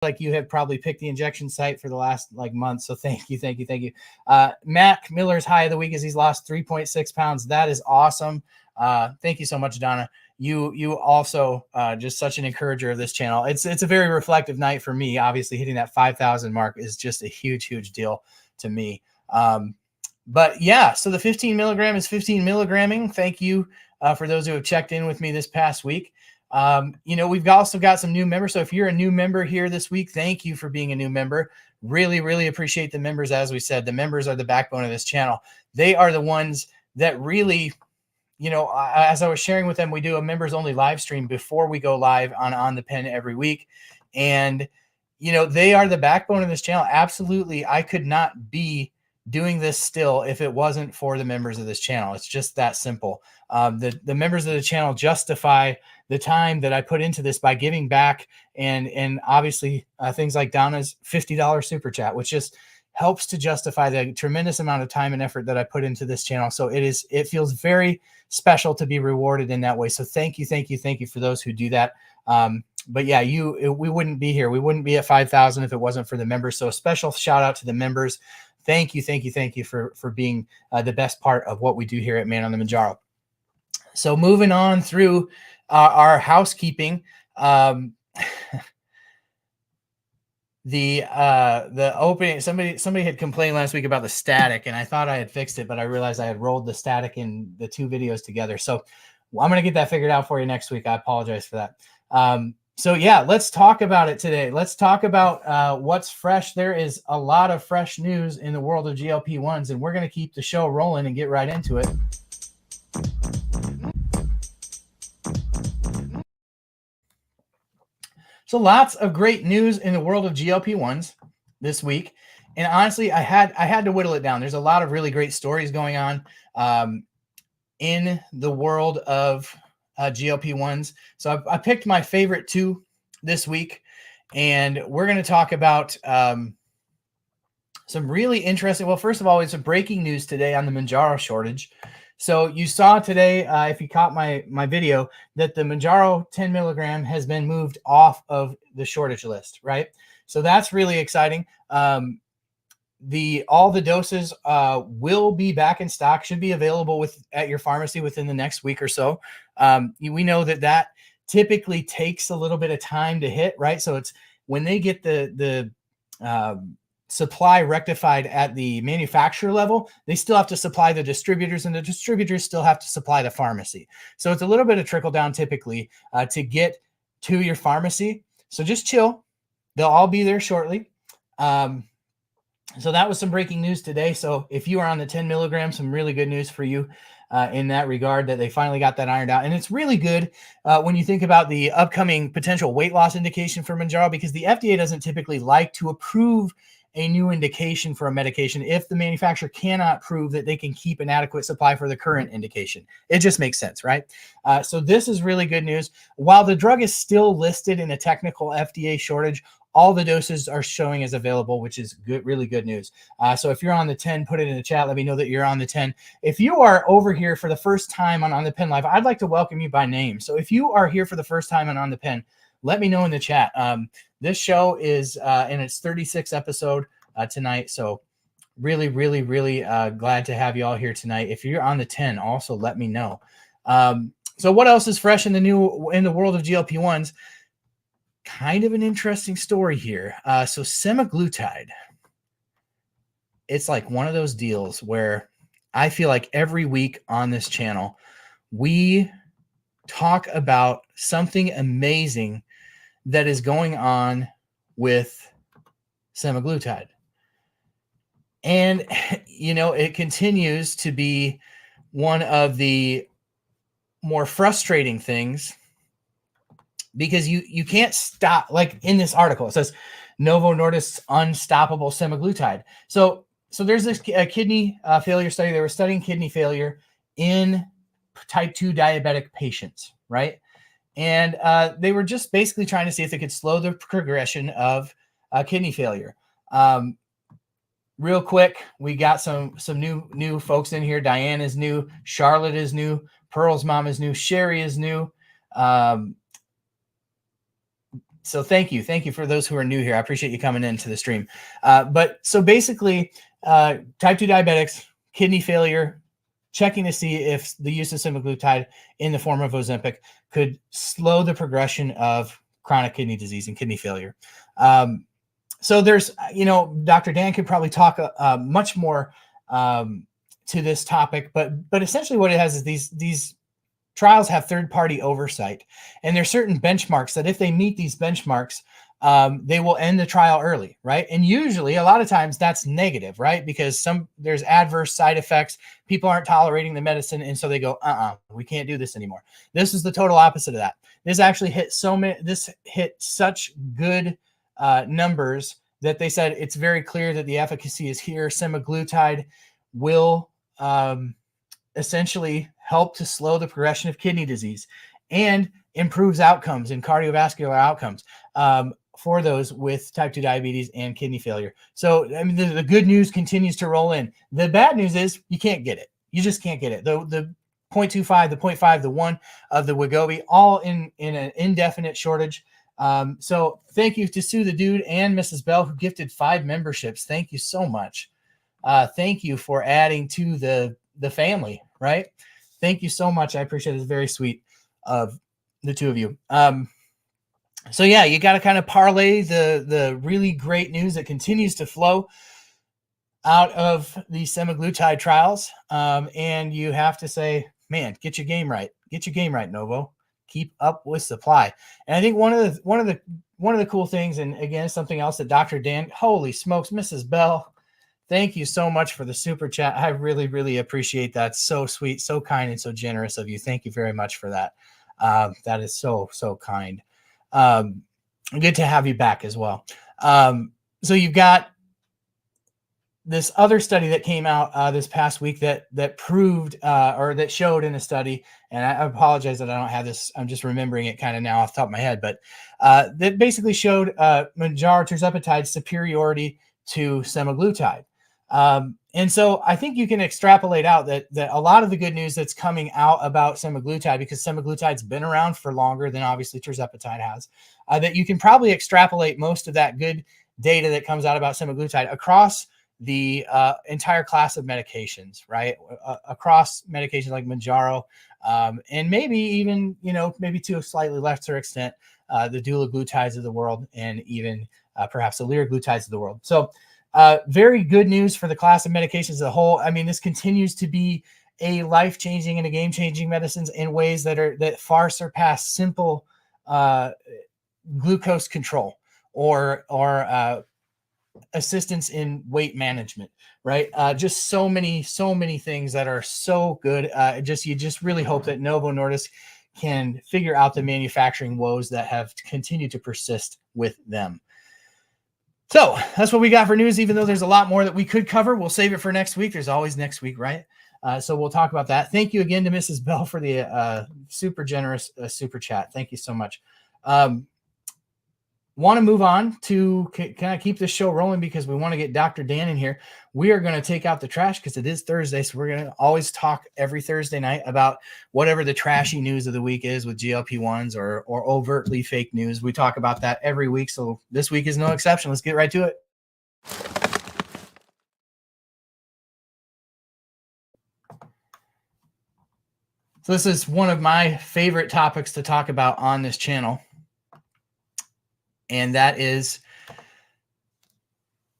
like you have probably picked the injection site for the last like month. So thank you. Mac Miller's high of the week is he's lost 3.6 pounds. That is awesome. Thank you so much, Donna. You also just such an encourager of this channel. It's a very reflective night for me. Obviously, hitting that 5,000 mark is just a huge deal to me. But yeah, so the 15 milligram is 15 milligramming. Thank you for those who have checked in with me this past week. We've also got some new members. So if you're a new member here this week, thank you for being a new member. Really appreciate the members. As we said, the members are the backbone of this channel. They are the ones that really, as I was sharing with them, we do a members only live stream before we go live on the pen every week. And, they are the backbone of this channel. Absolutely. I could not be doing this still if it wasn't for the members of this channel. It's just that simple. The members of the channel justify the time that I put into this by giving back, and obviously things like Donna's $50 super chat, which just helps to justify the tremendous amount of time and effort that I put into this channel. So it feels very special to be rewarded in that way. So thank you for those who do that. But yeah, we wouldn't be here. We wouldn't be at 5,000 if it wasn't for the members. So a special shout out to the members. Thank you for being the best part of what we do here at Man on the Mounjaro. So moving on through our housekeeping, the opening, somebody had complained last week about the static, and I thought I had fixed it, but I realized I had rolled the static in the two videos together. So I'm going to get that figured out for you next week. I apologize for that. So yeah, let's talk about it today. Let's talk about what's fresh. There is a lot of fresh news in the world of GLP-1s, and we're going to keep the show rolling and get right into it. So lots of great news in the world of GLP-1s this week. And honestly, I had to whittle it down. There's a lot of really great stories going on in the world of GLP-1s. So I picked my favorite two this week, and we're going to talk about some really interesting. Well, first of all, it's a breaking news today on the Mounjaro shortage. So you saw today, if you caught my video, that the Mounjaro 10 milligram has been moved off of the shortage list, right? So that's really exciting. All the doses will be back in stock, should be available at your pharmacy within the next week or so. We know that typically takes a little bit of time to hit, right? So it's when they get the supply rectified at the manufacturer level, they still have to supply the distributors, and the distributors still have to supply the pharmacy. So it's a little bit of trickle down typically to get to your pharmacy. So just chill. They'll all be there shortly. So that was some breaking news today. So if you are on the 10 milligrams, some really good news for you in that regard, that they finally got that ironed out. And it's really good when you think about the upcoming potential weight loss indication for Mounjaro, because the FDA doesn't typically like to approve a new indication for a medication if the manufacturer cannot prove that they can keep an adequate supply for the current indication. It just makes sense, right? So this is really good news. While the drug is still listed in a technical FDA shortage, all the doses are showing as available, which is good, really good news. So if you're on the 10, put it in the chat. Let me know that you're on the 10. If you are over here for the first time on the Pen Live, I'd like to welcome you by name. So if you are here for the first time on the Pen, let me know in the chat. This show is in its 36th episode tonight. So really glad to have you all here tonight. If you're on the 10, also let me know. So what else is fresh in the world of GLP-1s? Kind of an interesting story here. So semaglutide, it's like one of those deals where I feel like every week on this channel, we talk about something amazing that is going on with semaglutide. And, it continues to be one of the more frustrating things, because you can't stop, like in this article, it says Novo Nordisk's unstoppable semaglutide. So there's this kidney failure study. They were studying kidney failure in type 2 diabetic patients, right? And they were just basically trying to see if they could slow the progression of kidney failure. Real quick, we got some new folks in here. Diane is new. Charlotte is new. Pearl's mom is new. Sherry is new. So thank you. Thank you for those who are new here. I appreciate you coming into the stream. But so basically, type 2 diabetics, kidney failure, checking to see if the use of semaglutide in the form of Ozempic could slow the progression of chronic kidney disease and kidney failure. So there's, Dr. Dan could probably talk much more to this topic, but essentially what it has is these trials have third-party oversight, and there's certain benchmarks that if they meet these benchmarks, they will end the trial early, right? And usually, a lot of times, that's negative, right? Because there's adverse side effects, people aren't tolerating the medicine, and so they go, we can't do this anymore. This is the total opposite of that. This actually hit such good numbers that they said it's very clear that the efficacy is here. Semaglutide will essentially help to slow the progression of kidney disease and improves outcomes and cardiovascular outcomes for those with type 2 diabetes and kidney failure. So, I mean, the good news continues to roll in. The bad news is you can't get it. You just can't get it. The 0.25, the 0.5, the 1 of the Wegovy, all in an indefinite shortage. So thank you to Sue the Dude and Mrs. Bell, who gifted 5 memberships. Thank you so much. Thank you for adding to the family, right? Thank you so much. I appreciate it. It's very sweet of the two of you. So yeah, you got to kind of parlay the really great news that continues to flow out of the semaglutide trials. And you have to say, man, get your game right. Get your game right, Novo. Keep up with supply. And I think one of the cool things, and again, something else that Dr. Dan, holy smokes, Mrs. Bell, thank you so much for the super chat. I really, really appreciate that. So sweet, so kind, and so generous of you. Thank you very much for that. That is so, so kind. Good to have you back as well. So you've got this other study that came out this past week that proved or that showed in a study, and I apologize that I don't have this. I'm just remembering it kind of now off the top of my head, but that basically showed Mounjaro tirzepatide superiority to semaglutide. And so I think you can extrapolate out that a lot of the good news that's coming out about semaglutide, because semaglutide's been around for longer than obviously tirzepatide has, that you can probably extrapolate most of that good data that comes out about semaglutide across the entire class of medications, right? Across medications like Mounjaro, and maybe even, maybe to a slightly lesser extent, the dulaglutides of the world, and even perhaps the liraglutides of the world. So very good news for the class of medications as a whole. I mean, this continues to be a life-changing and a game-changing medicines in ways that far surpass simple glucose control or assistance in weight management, right? Just so many things that are so good. You just really hope that Novo Nordisk can figure out the manufacturing woes that have continued to persist with them. So that's what we got for news, even though there's a lot more that we could cover. We'll save it for next week. There's always next week, right? So we'll talk about that. Thank you again to Mrs. Bell for the super generous super chat. Thank you so much. Want to move on to kind of keep this show rolling because we want to get Dr. Dan in here. We are going to take out the trash because it is Thursday. So we're going to always talk every Thursday night about whatever the trashy news of the week is with GLP-1s or overtly fake news. We talk about that every week. So this week is no exception. Let's get right to it. So this is one of my favorite topics to talk about on this channel. And that is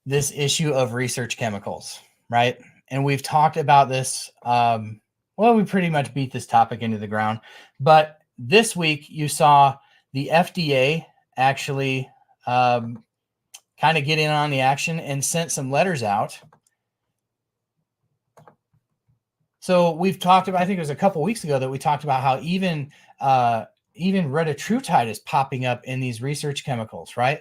this issue of research chemicals, right? And we've talked about this. We pretty much beat this topic into the ground. But this week, you saw the FDA actually kind of get in on the action and sent some letters out. So we've talked about, I think it was a couple weeks ago that we talked about how even retatrutide is popping up in these research chemicals, right?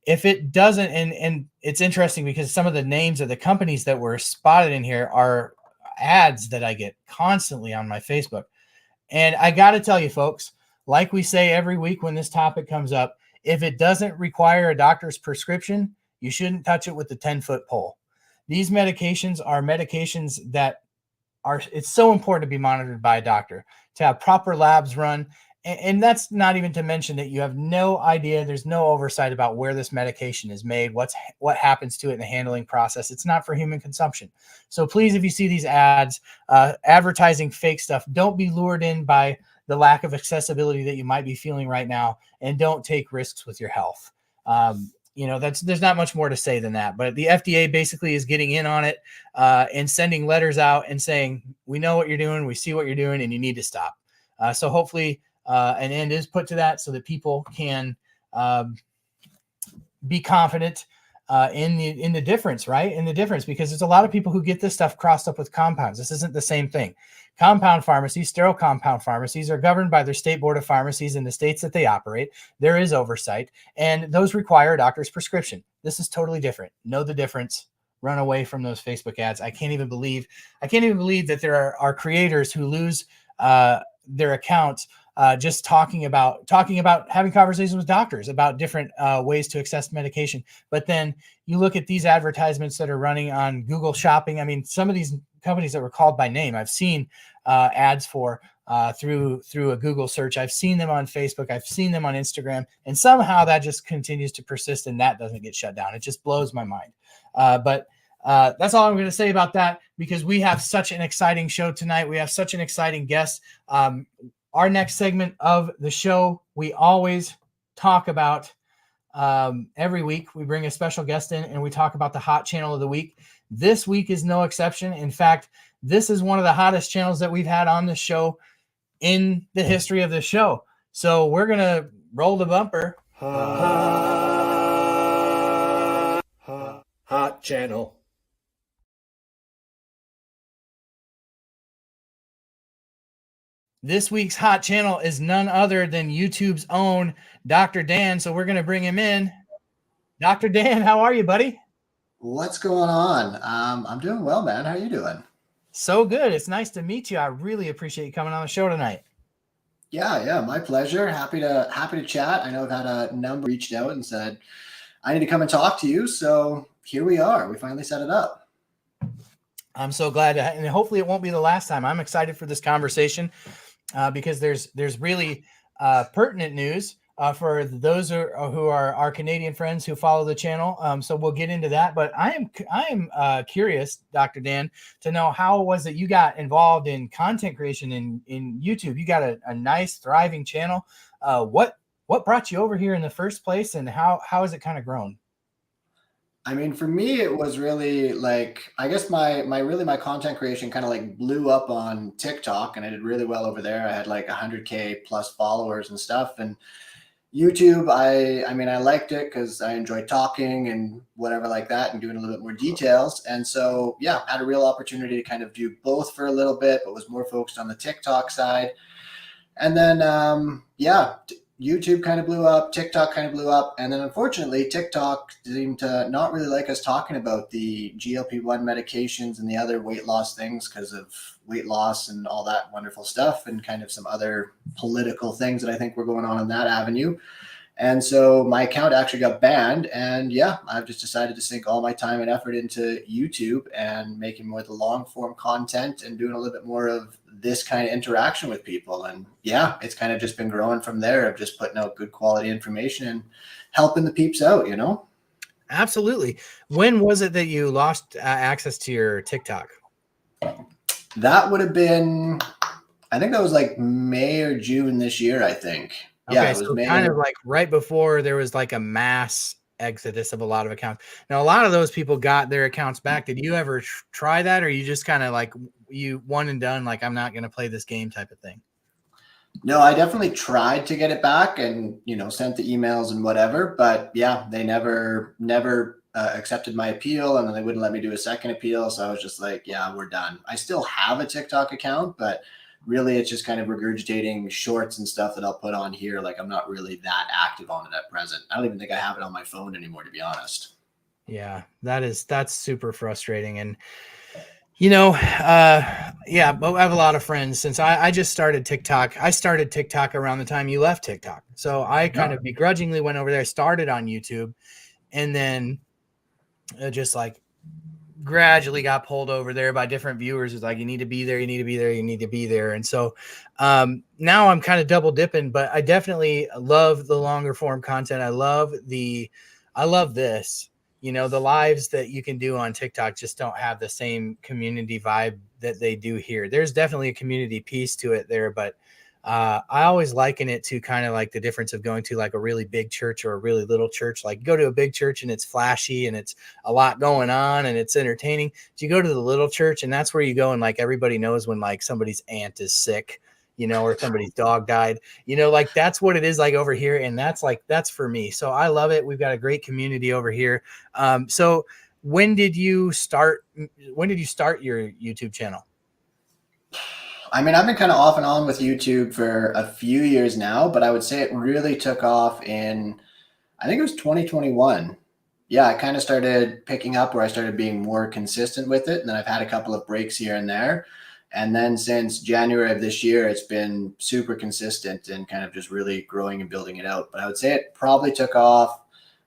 If it doesn't, and it's interesting because some of the names of the companies that were spotted in here are ads that I get constantly on my Facebook. And I got to tell you, folks, like we say every week when this topic comes up, if it doesn't require a doctor's prescription, you shouldn't touch it with the 10-foot pole. These medications are medications that it's so important to be monitored by a doctor, to have proper labs run, And that's not even to mention that you have no idea. There's no oversight about where this medication is made, what happens to it in the handling process. It's not for human consumption. So please, if you see these ads advertising fake stuff, don't be lured in by the lack of accessibility that you might be feeling right now, and don't take risks with your health. There's not much more to say than that. But the FDA basically is getting in on it and sending letters out and saying, we know what you're doing, we see what you're doing, and you need to stop. So hopefully an end is put to that so that people can be confident in the difference, right? In the difference, because there's a lot of people who get this stuff crossed up with compounds. This isn't the same thing. Compound pharmacies, sterile compound pharmacies, are governed by their state board of pharmacies in the states that they operate. There is oversight, and those require a doctor's prescription. This is totally different. Know the difference. Run away from those Facebook ads. I can't even believe that there are creators who lose their accounts just talking about having conversations with doctors about different ways to access medication. But then you look at these advertisements that are running on Google Shopping. I mean, some of these companies that were called by name, I've seen ads for through a Google search. I've seen them on Facebook. I've seen them on Instagram, and somehow that just continues to persist, and that doesn't get shut down. It just blows my mind. But that's all I'm going to say about that, because we have such an exciting show tonight. We have such an exciting guest. Our next segment of the show, we always talk about every week. We bring a special guest in and we talk about the hot channel of the week. This week is no exception. In fact, this is one of the hottest channels that we've had on the show in the history of the show. So we're going to roll the bumper. Hot channel. This week's hot channel is none other than YouTube's own Dr. Dan. So we're going to bring him in. Dr. Dan, how are you, buddy? What's going on? I'm doing well, man. How are you doing? So good. It's nice to meet you. I really appreciate you coming on the show tonight. Yeah, my pleasure. Happy to chat. I know I've had a number reached out and said I need to come and talk to you. So here we are. We finally set it up. I'm so glad, and hopefully it won't be the last time. I'm excited for this conversation because there's really pertinent news for those who are our Canadian friends who follow the channel. So we'll get into that. But I am curious, Dr. Dan, to know how it was that you got involved in content creation in YouTube. You got a nice, thriving channel. What brought you over here in the first place, and how has it kind of grown? I mean, for me, it was really like, I guess my content creation kind of like blew up on TikTok, and I did really well over there. I had like 100K plus followers and stuff. And YouTube, I mean, I liked it because I enjoyed talking and whatever like that, and doing a little bit more details. And so, yeah, had a real opportunity to kind of do both for a little bit, but was more focused on the TikTok side. And then, YouTube kind of blew up, TikTok kind of blew up. And then unfortunately, TikTok seemed to not really like us talking about the GLP-1 medications and the other weight loss things because of weight loss and all that wonderful stuff, and kind of some other political things that I think were going on in that avenue. And so my account actually got banned. And yeah, I've just decided to sink all my time and effort into YouTube and making more of the long form content and doing a little bit more of this kind of interaction with people. And yeah, it's kind of just been growing from there, of just putting out good quality information and helping the peeps out, you know? Absolutely. When was it that you lost access to your TikTok? That would have been, I think that was like May or June this year, I think. Okay, yeah, it was so May. Kind of like right before there was like a mass exodus of a lot of accounts. Now, a lot of those people got their accounts back. Did you ever try that, or you just kind of like you one and done, like I'm not going to play this game type of thing? No, I definitely tried to get it back and, sent the emails and whatever, but yeah, they never accepted my appeal, and then they wouldn't let me do a second appeal. So I was just like, yeah, we're done. I still have a TikTok account, but really it's just kind of regurgitating shorts and stuff that I'll put on here. Like, I'm not really that active on it at present. I don't even think I have it on my phone anymore, to be honest. Yeah, that's super frustrating. And but I have a lot of friends since I just started TikTok. I started TikTok around the time you left TikTok. So I kind of begrudgingly went over there. I started on YouTube, and then just like gradually got pulled over there by different viewers. It's like, you need to be there, you need to be there, you need to be there. And so now I'm kind of double dipping, but I definitely love the longer form content. I love this. You know, the lives that you can do on TikTok just don't have the same community vibe that they do here. There's definitely a community piece to it there, but I always liken it to kind of like the difference of going to like a really big church or a really little church. Like, go to a big church and it's flashy and it's a lot going on and it's entertaining. Do you go to the little church and that's where you go and like everybody knows when like somebody's aunt is sick, you know, or somebody's dog died, you know, like that's what it is like over here. And that's for me. So I love it. We've got a great community over here. So when did you start your YouTube channel? I mean, I've been kind of off and on with YouTube for a few years now, but I would say it really took off in, I think it was 2021. Yeah, I kind of started picking up where I started being more consistent with it. And then I've had a couple of breaks here and there. And then since January of this year, it's been super consistent and kind of just really growing and building it out. But I would say it probably took off.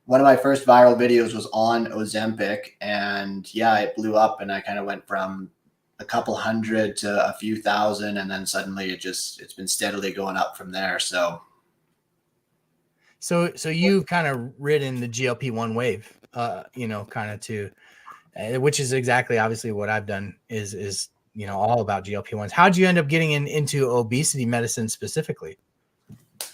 One of my first viral videos was on Ozempic, and yeah, it blew up and I kind of went from a couple hundred to a few thousand, and then suddenly it's been steadily going up from there. So you've kind of ridden the GLP-1 wave, you know, kind of to, which is exactly obviously what I've done is, you know, all about GLP-1s. How'd you end up getting into obesity medicine specifically?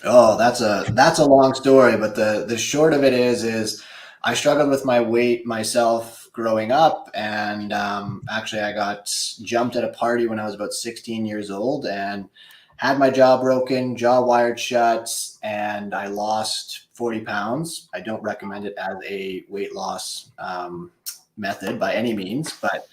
Oh, that's a long story, but the short of it is I struggled with my weight myself growing up, and actually I got jumped at a party when I was about 16 years old and had my jaw broken, jaw wired shut, and I lost 40 pounds. I don't recommend it as a weight loss method by any means, but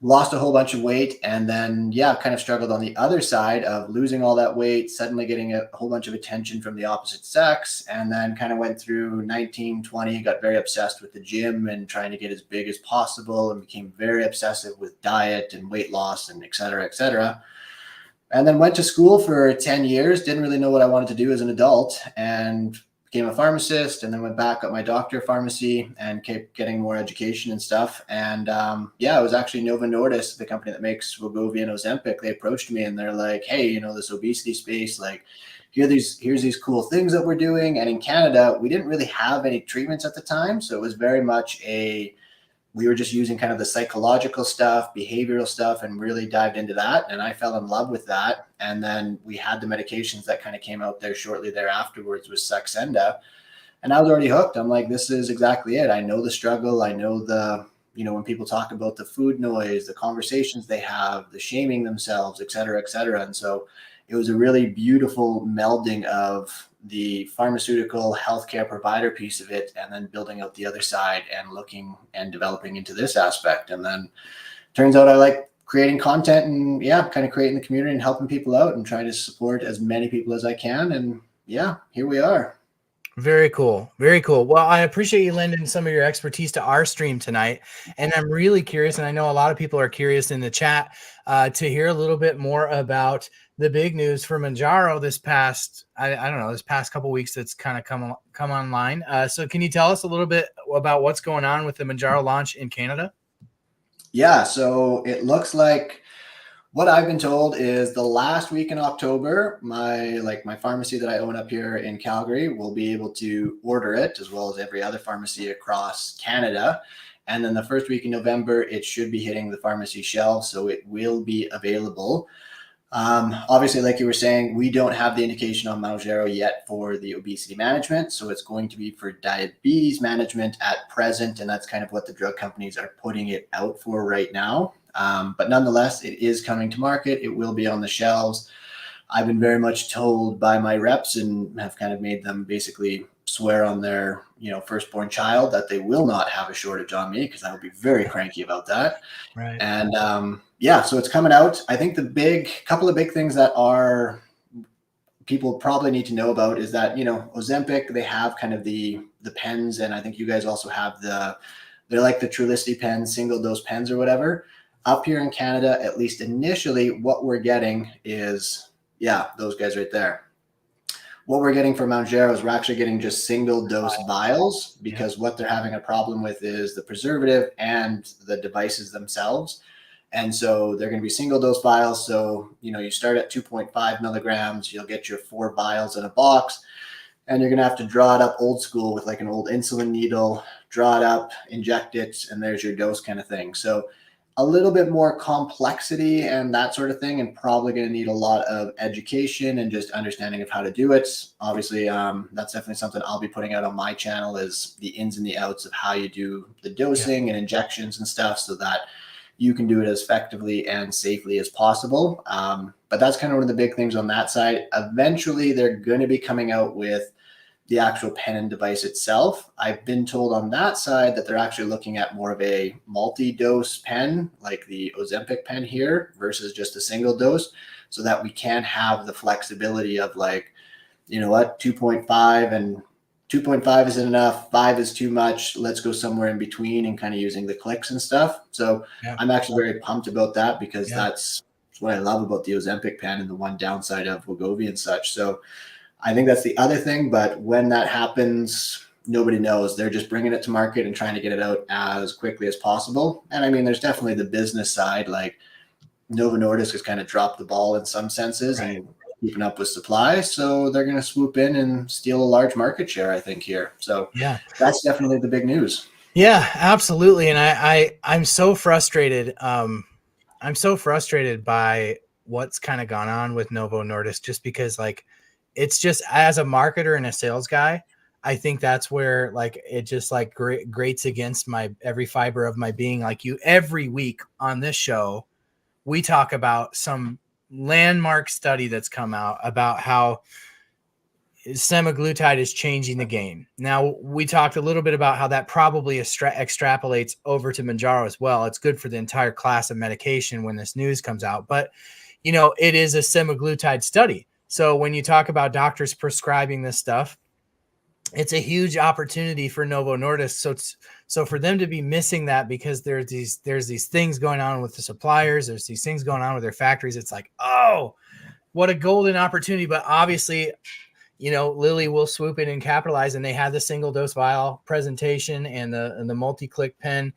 lost a whole bunch of weight, and then yeah, kind of struggled on the other side of losing all that weight, suddenly getting a whole bunch of attention from the opposite sex, and then kind of went through 19, 20, got very obsessed with the gym and trying to get as big as possible, and became very obsessive with diet and weight loss and et cetera, et cetera. And then went to school for 10 years, didn't really know what I wanted to do as an adult, and became a pharmacist, and then went back, got my doctor of pharmacy, and kept getting more education and stuff. And yeah, it was actually Novo Nordisk, the company that makes Wegovy and Ozempic. They approached me and they're like, hey, you know, this obesity space, like here's these cool things that we're doing. And in Canada, we didn't really have any treatments at the time. So it was very much we were just using kind of the psychological stuff, behavioral stuff, and really dived into that. And I fell in love with that. And then we had the medications that kind of came out there shortly thereafterwards with Saxenda. And I was already hooked. I'm like, this is exactly it. I know the struggle. I know you know, when people talk about the food noise, the conversations they have, the shaming themselves, et cetera, et cetera. And so it was a really beautiful melding of the pharmaceutical healthcare provider piece of it, and then building out the other side and looking and developing into this aspect. And then turns out I like creating content and yeah, kind of creating the community and helping people out and trying to support as many people as I can. And yeah, here we are. Very cool. Very cool. Well, I appreciate you lending some of your expertise to our stream tonight. And I'm really curious, and I know a lot of people are curious in the chat to hear a little bit more about the big news for Mounjaro this past, I don't know, this past couple of weeks that's kind of come online. So can you tell us a little bit about what's going on with the Mounjaro launch in Canada? Yeah, so it looks like what I've been told is the last week in October, my pharmacy that I own up here in Calgary will be able to order it, as well as every other pharmacy across Canada. And then the first week in November, it should be hitting the pharmacy shelves, so it will be available. Obviously, like you were saying, we don't have the indication on Mounjaro yet for the obesity management. So it's going to be for diabetes management at present. And that's kind of what the drug companies are putting it out for right now. But nonetheless, it is coming to market. It will be on the shelves. I've been very much told by my reps and have kind of made them basically swear on their, you know, firstborn child that they will not have a shortage on me, because I would be very cranky about that. Right. And yeah, so it's coming out. I think the couple of big things that people probably need to know about is that, you know, Ozempic, they have kind of the pens, and I think you guys also have they're like the Trulicity pens, single dose pens or whatever. Up here in Canada, at least initially, what we're getting is, yeah, those guys right there. what we're getting for Mounjaro is we're actually getting just single dose vials, because what they're having a problem with is the preservative and the devices themselves. And so they're going to be single dose vials. So, you start at 2.5 milligrams, you'll get your 4 vials in a box, and you're going to have to draw it up old school with like an old insulin needle, draw it up, inject it, and there's your dose kind of thing. So a little bit more complexity and that sort of thing, and probably going to need a lot of education and just understanding of how to do it. Obviously, that's definitely something I'll be putting out on my channel, is the ins and the outs of how you do the dosing and injections and stuff, so that you can do it as effectively and safely as possible. But that's kind of one of the big things on that side. Eventually, they're going to be coming out with the actual pen and device itself. I've been told on that side that they're actually looking at more of a multi-dose pen, like the Ozempic pen here, versus just a single dose, so that we can have the flexibility of like, 2.5 and 2.5 isn't enough, 5 is too much, let's go somewhere in between, and kind of using the clicks and stuff. So I'm actually very pumped about that, because that's what I love about the Ozempic pen and the one downside of Wegovy and such. So I think that's the other thing, but when that happens, nobody knows. They're just bringing it to market and trying to get it out as quickly as possible. And I mean, there's definitely the business side, like Novo Nordisk has kind of dropped the ball in some senses and keeping up with supply. So they're going to swoop in and steal a large market share, I think, here. So that's definitely the big news. Yeah, absolutely. And I'm so frustrated. I'm so frustrated by what's kind of gone on with Novo Nordisk, just because like, it's just, as a marketer and a sales guy, I think that's where like it just like grates against my every fiber of my being. Like, you every week on this show, we talk about some landmark study that's come out about how semaglutide is changing the game. Now, we talked a little bit about how that probably extrapolates over to Mounjaro as well. It's good for the entire class of medication when this news comes out, but it is a semaglutide study. So when you talk about doctors prescribing this stuff, it's a huge opportunity for Novo Nordisk. So for them to be missing that, because there's these things going on with the suppliers, there's these things going on with their factories. It's like, oh, what a golden opportunity. But obviously, Lilly will swoop in and capitalize, and they had the single dose vial presentation and the multi-click pen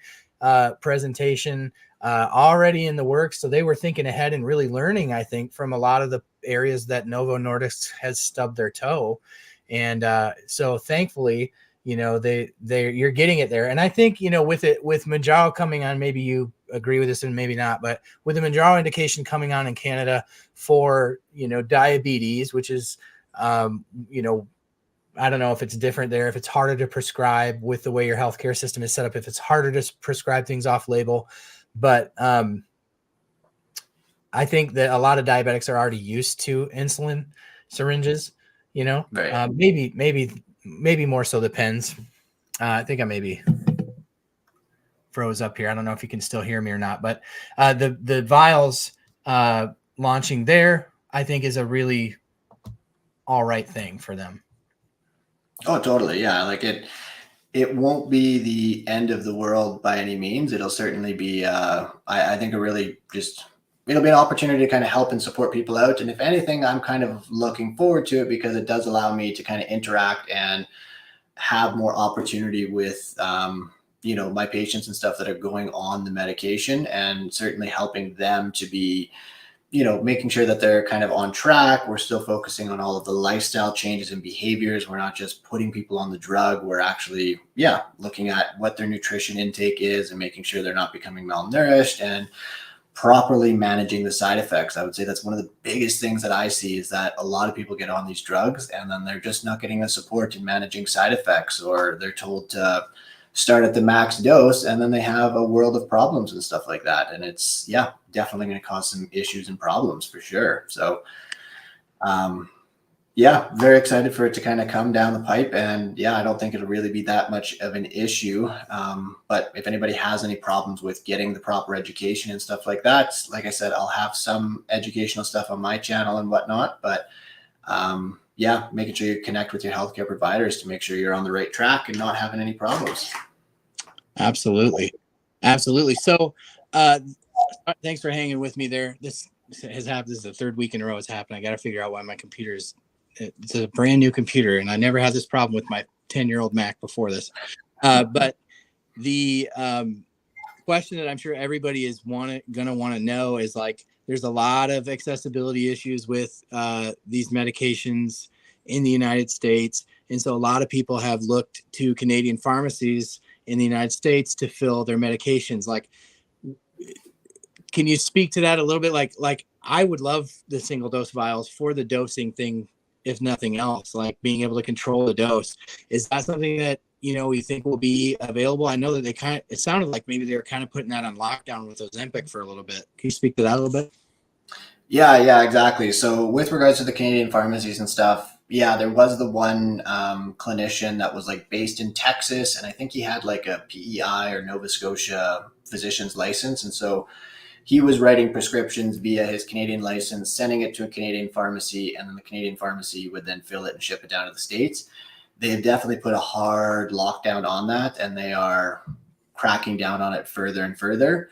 presentation already in the works. So they were thinking ahead and really learning, I think, from a lot of the areas that Novo Nordisk has stubbed their toe. And so thankfully, you're getting it there. And I think, with Mounjaro coming on, maybe you agree with this and maybe not, but with the Mounjaro indication coming on in Canada for, diabetes, which is, I don't know if it's different there, if it's harder to prescribe with the way your healthcare system is set up, if it's harder to prescribe things off label. But I think that a lot of diabetics are already used to insulin syringes, maybe more so the pens. I think I maybe froze up here. I don't know if you can still hear me or not, but the vials launching there, I think, is a really all right thing for them. Oh, totally. Yeah. Like it won't be the end of the world by any means. It'll certainly be, I think, it'll be an opportunity to kind of help and support people out. And if anything, I'm kind of looking forward to it, because it does allow me to kind of interact and have more opportunity with, my patients and stuff that are going on the medication, and certainly helping them to be, making sure that they're kind of on track. We're still focusing on all of the lifestyle changes and behaviors. We're not just putting people on the drug. We're actually, looking at what their nutrition intake is and making sure they're not becoming malnourished, and properly managing the side effects. I would say that's one of the biggest things that I see, is that a lot of people get on these drugs and then they're just not getting the support in managing side effects, or they're told to start at the max dose and then they have a world of problems and stuff like that. And it's, definitely going to cause some issues and problems for sure. So, very excited for it to kind of come down the pipe. And I don't think it'll really be that much of an issue. But if anybody has any problems with getting the proper education and stuff like that, like I said, I'll have some educational stuff on my channel and whatnot. But making sure you connect with your healthcare providers to make sure you're on the right track and not having any problems. Absolutely. So thanks for hanging with me there. This has happened. This is the third week in a row it's happened. I got to figure out why my computer's it's a brand new computer, and I never had this problem with my 10-year-old Mac before this. But the question that I'm sure everybody is gonna want to know is, like, there's a lot of accessibility issues with these medications in the United States, and so a lot of people have looked to Canadian pharmacies in the United States to fill their medications. Like, can you speak to that a little bit? Like I would love the single dose vials for the dosing thing, if nothing else, like being able to control the dose. Is that something that, you think will be available? I know that it sounded like maybe they were kind of putting that on lockdown with Ozempic for a little bit. Can you speak to that a little bit? Yeah, exactly. So with regards to the Canadian pharmacies and stuff, yeah, there was the one clinician that was like based in Texas, and I think he had like a PEI or Nova Scotia physician's license, and so he was writing prescriptions via his Canadian license, sending it to a Canadian pharmacy, and then the Canadian pharmacy would then fill it and ship it down to the States. They have definitely put a hard lockdown on that, and they are cracking down on it further and further.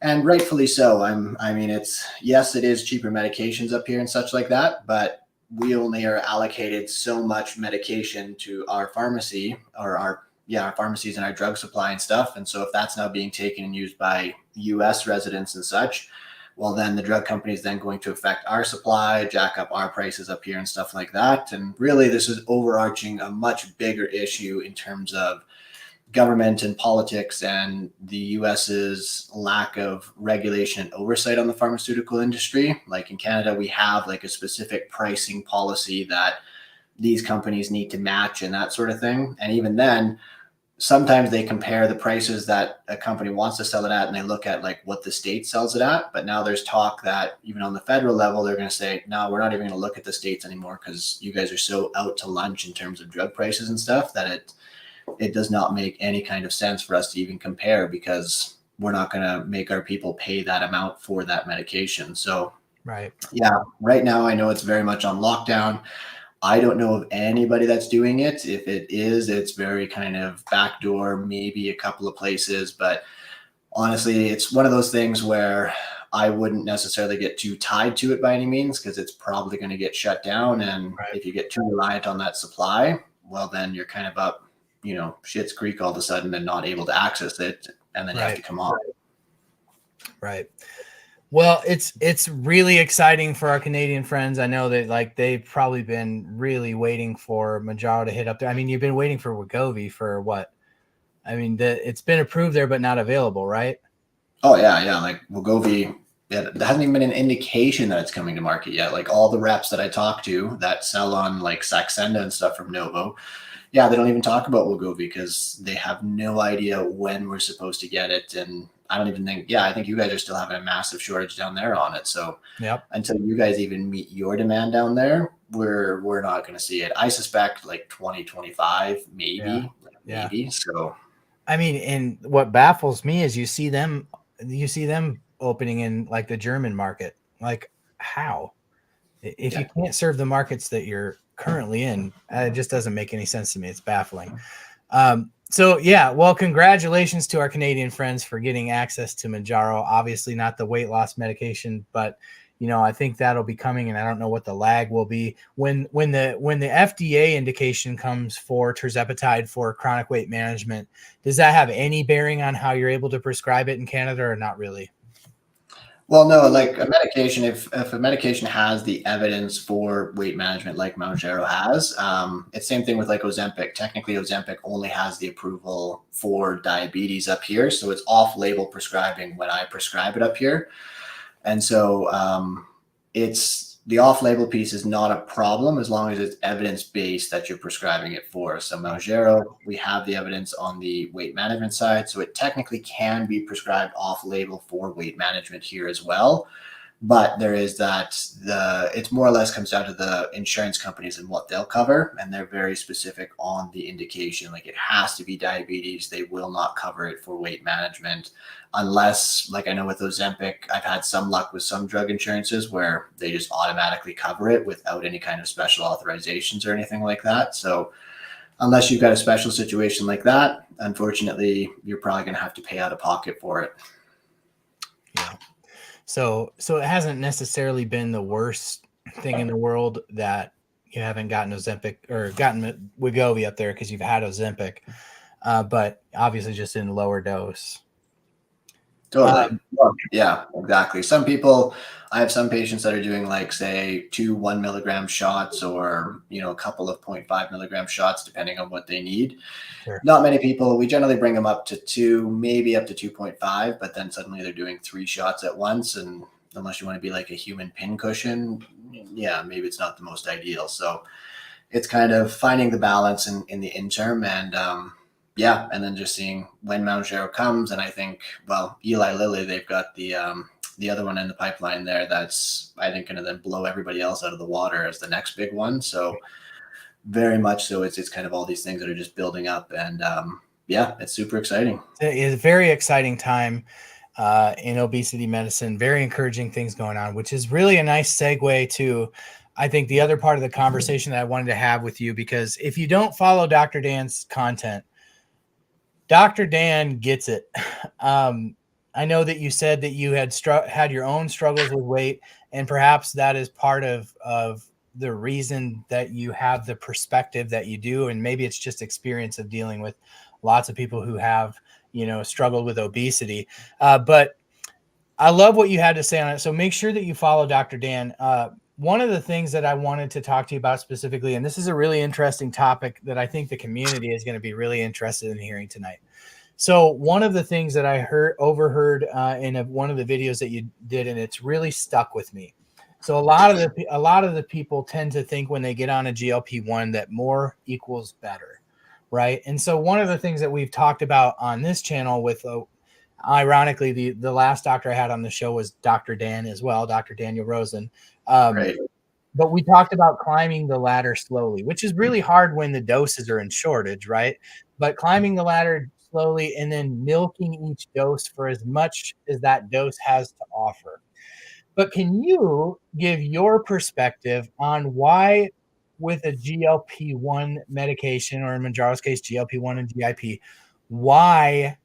And rightfully so. Yes, it is cheaper medications up here and such like that, but we only are allocated so much medication to our pharmacy, or our pharmacies and our drug supply and stuff. And so if that's now being taken and used by US residents and such, well, then the drug company is then going to affect our supply, jack up our prices up here and stuff like that. And really, this is overarching a much bigger issue in terms of government and politics and the US's lack of regulation and oversight on the pharmaceutical industry. Like in Canada, we have like a specific pricing policy that these companies need to match and that sort of thing. And even then, sometimes they compare the prices that a company wants to sell it at, and they look at like what the state sells it at. But now there's talk that even on the federal level, they're going to say, no, we're not even going to look at the states anymore because you guys are so out to lunch in terms of drug prices and stuff that it does not make any kind of sense for us to even compare, because we're not going to make our people pay that amount for that medication. So Right. Yeah, right now I know it's very much on lockdown. I don't know of anybody that's doing it. If it is, it's very kind of backdoor, maybe a couple of places. But honestly, it's one of those things where I wouldn't necessarily get too tied to it by any means, because it's probably going to get shut down. And Right. if you get too reliant on that supply, well, then you're kind of up, Shit's Creek all of a sudden and not able to access it. And then you have to come off. Right. Well, it's really exciting for our Canadian friends. I know that like they've probably been really waiting for Mounjaro to hit up there. I mean, you've been waiting for Wegovy for what? I mean, it's been approved there, but not available, right? Oh yeah. Like Wegovy, there hasn't even been an indication that it's coming to market yet. Like all the reps that I talk to that sell on like Saxenda and stuff from Novo, yeah, they don't even talk about Wegovy because they have no idea when we're supposed to get it. And I don't even think, I think you guys are still having a massive shortage down there on it. So Yep. until you guys even meet your demand down there, we're not going to see it. I suspect like 2025, maybe. So I mean, and what baffles me is you see them opening in like the German market. Like, how? If you can't serve the markets that you're currently in, it just doesn't make any sense to me. It's baffling. So yeah, well, congratulations to our Canadian friends for getting access to Mounjaro. Obviously not the weight loss medication, but I think that'll be coming, and I don't know what the lag will be when the FDA indication comes for tirzepatide for chronic weight management. Does that have any bearing on how you're able to prescribe it in Canada, or not really? Well, no, like a medication, if a medication has the evidence for weight management like Mounjaro has, it's same thing with like Ozempic. Technically, Ozempic only has the approval for diabetes up here. So it's off-label prescribing when I prescribe it up here. And so it's the off-label piece is not a problem as long as it's evidence-based that you're prescribing it for. So Mounjaro, we have the evidence on the weight management side, so it technically can be prescribed off-label for weight management here as well. But there is it's more or less comes down to the insurance companies and what they'll cover. And they're very specific on the indication. Like it has to be diabetes. They will not cover it for weight management unless, like I know with Ozempic, I've had some luck with some drug insurances where they just automatically cover it without any kind of special authorizations or anything like that. So unless you've got a special situation like that, unfortunately, you're probably going to have to pay out of pocket for it. Yeah. So it hasn't necessarily been the worst thing in the world that, you haven't gotten Ozempic or gotten Wegovy up there because you've had Ozempic, but obviously just in lower dose. Totally. Well, yeah, exactly. Some people, I have some patients that are doing like say 2 1 milligram shots or, a couple of 0.5 milligram shots, depending on what they need. Sure. Not many people, we generally bring them up to 2, maybe up to 2.5, but then suddenly they're doing 3 shots at once. And unless you want to be like a human pincushion, yeah, maybe it's not the most ideal. So it's kind of finding the balance in the interim, and yeah, and then just seeing when Mounjaro comes. And I think, well, Eli Lilly, they've got the other one in the pipeline there that's, I think, going to then blow everybody else out of the water as the next big one. So very much so, it's kind of all these things that are just building up, and yeah, it's super exciting. It's a very exciting time in obesity medicine. Very encouraging things going on, which is really a nice segue to, I think, the other part of the conversation that I wanted to have with you. Because if you don't follow Dr. Dan's content, Dr. Dan gets it. I know that you said that you had your own struggles with weight, and perhaps that is part of the reason that you have the perspective that you do. And maybe it's just experience of dealing with lots of people who have, struggled with obesity. But I love what you had to say on it. So make sure that you follow Dr. Dan. One of the things that I wanted to talk to you about specifically, and this is a really interesting topic that I think the community is going to be really interested in hearing tonight. So one of the things that I overheard in one of the videos that you did, and it's really stuck with me. So a lot of the people tend to think when they get on a GLP-1 that more equals better, right? And so one of the things that we've talked about on this channel with, ironically, the last doctor I had on the show was Dr. Dan as well, Dr. Daniel Rosen. Right. But we talked about climbing the ladder slowly, which is really hard when the doses are in shortage, right? But climbing the ladder slowly and then milking each dose for as much as that dose has to offer. But can you give your perspective on why, with a GLP-1 medication, or in Mounjaro's case, GLP-1 and GIP, why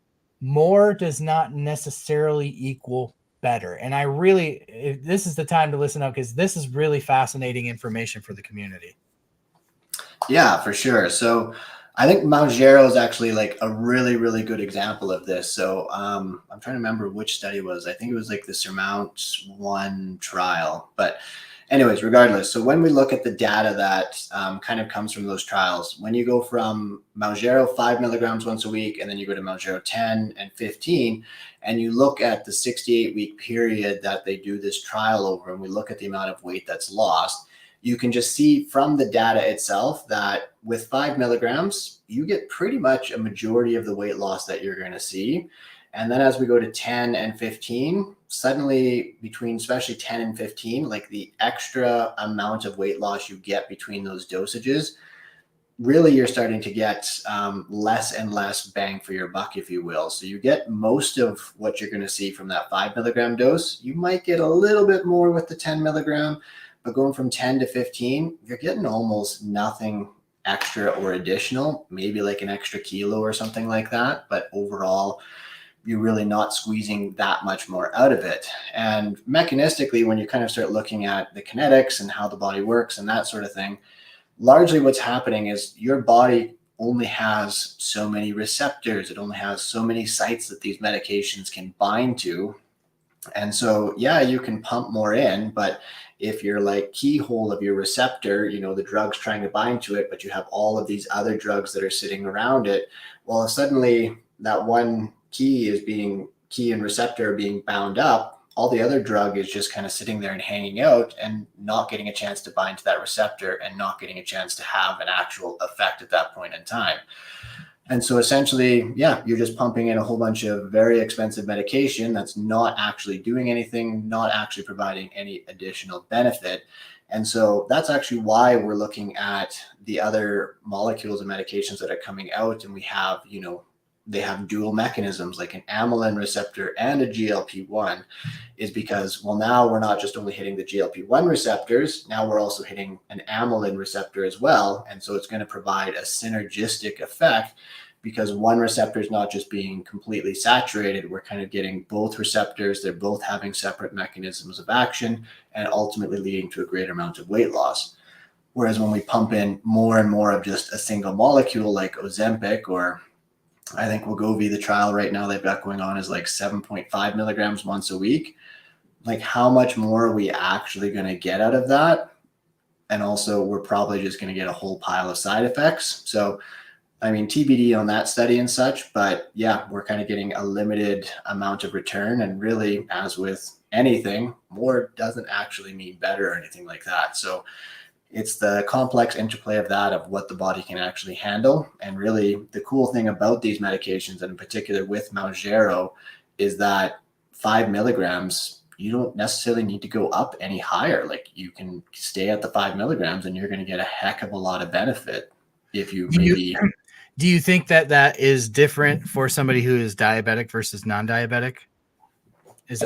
more does not necessarily equal better? And this is the time to listen up, because this is really fascinating information for the community. Yeah, for sure. So I think Mounjaro is actually like a really, really good example of this. So I'm trying to remember which study it was. I think it was like the Surmount-1 trial. But anyways, regardless. So when we look at the data that kind of comes from those trials, when you go from Mounjaro 5 milligrams once a week, and then you go to Mounjaro 10 and 15, and you look at the 68-week period that they do this trial over, and we look at the amount of weight that's lost, you can just see from the data itself that with 5 milligrams, you get pretty much a majority of the weight loss that you're going to see. And then as we go to 10 and 15, suddenly between especially 10 and 15, like the extra amount of weight loss you get between those dosages, really you're starting to get less and less bang for your buck, if you will. So you get most of what you're going to see from that 5 milligram dose. You might get a little bit more with the 10 milligram. But going from 10 to 15, you're getting almost nothing extra or additional, maybe like an extra kilo or something like that. But overall, you're really not squeezing that much more out of it. And mechanistically, when you kind of start looking at the kinetics and how the body works and that sort of thing, largely what's happening is your body only has so many receptors. It only has so many sites that these medications can bind to. And so, yeah, you can pump more in, but if you're like keyhole of your receptor, the drug's trying to bind to it, but you have all of these other drugs that are sitting around it, well, suddenly that one key and receptor are being bound up. All the other drug is just kind of sitting there and hanging out and not getting a chance to bind to that receptor and not getting a chance to have an actual effect at that point in time. And so essentially, yeah, you're just pumping in a whole bunch of very expensive medication that's not actually doing anything, not actually providing any additional benefit. And so that's actually why we're looking at the other molecules and medications that are coming out. And we have, they have dual mechanisms like an amylin receptor and a GLP-1, is because, well, now we're not just only hitting the GLP-1 receptors, now we're also hitting an amylin receptor as well. And so it's going to provide a synergistic effect, because one receptor is not just being completely saturated. We're kind of getting both receptors. They're both having separate mechanisms of action and ultimately leading to a greater amount of weight loss. Whereas when we pump in more and more of just a single molecule like Ozempic, or I think Wegovy, the trial right now they've got going on is like 7.5 milligrams once a week. Like, how much more are we actually going to get out of that? And also, we're probably just going to get a whole pile of side effects. So, I mean, TBD on that study and such, but yeah, we're kind of getting a limited amount of return. And really, as with anything, more doesn't actually mean better or anything like that. So it's the complex interplay of that, of what the body can actually handle. And really, the cool thing about these medications, and in particular with Mounjaro, is that 5 milligrams, you don't necessarily need to go up any higher. Like, you can stay at the 5 milligrams and you're going to get a heck of a lot of benefit if you maybe. Do you think that that is different for somebody who is diabetic versus non-diabetic?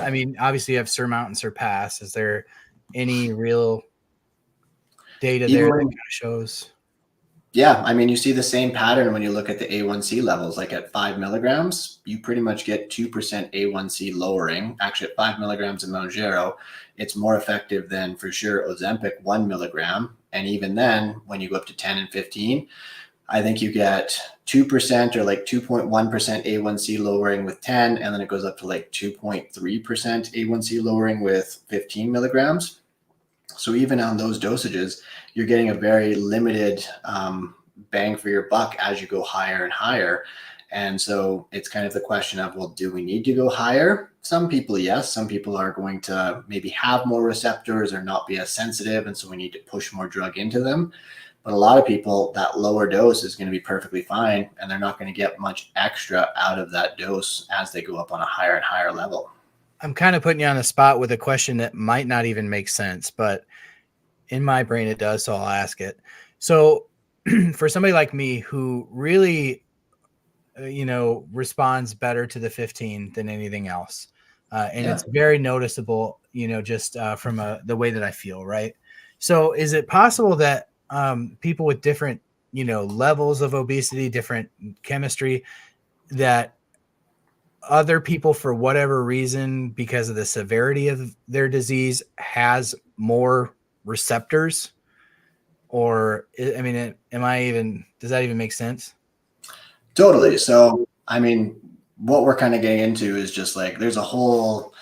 I mean, obviously you have Surmount and Surpass. Is there any real data there that kind of shows? Yeah, I mean, you see the same pattern when you look at the A1C levels. Like at 5 milligrams, you pretty much get 2% A1C lowering. Actually, at 5 milligrams of Mounjaro, it's more effective than, for sure, Ozempic 1 milligram. And even then, when you go up to 10 and 15, I think you get 2% or like 2.1% A1C lowering with 10, and then it goes up to like 2.3% A1C lowering with 15 milligrams. So even on those dosages, you're getting a very limited bang for your buck as you go higher and higher. And so it's kind of the question of, well, do we need to go higher? Some people, yes. Some people are going to maybe have more receptors or not be as sensitive, and so we need to push more drug into them. But a lot of people, that lower dose is going to be perfectly fine, and they're not going to get much extra out of that dose as they go up on a higher and higher level. I'm kind of putting you on the spot with a question that might not even make sense, but in my brain it does, so I'll ask it. So for somebody like me who really, responds better to the 15 than anything else, and it's very noticeable, just from the way that I feel, right? So is it possible that people with different, levels of obesity, different chemistry, that other people, for whatever reason, because of the severity of their disease, has more receptors? Or, I mean, does that even make sense? Totally. So, I mean, what we're kind of getting into is just like, there's a whole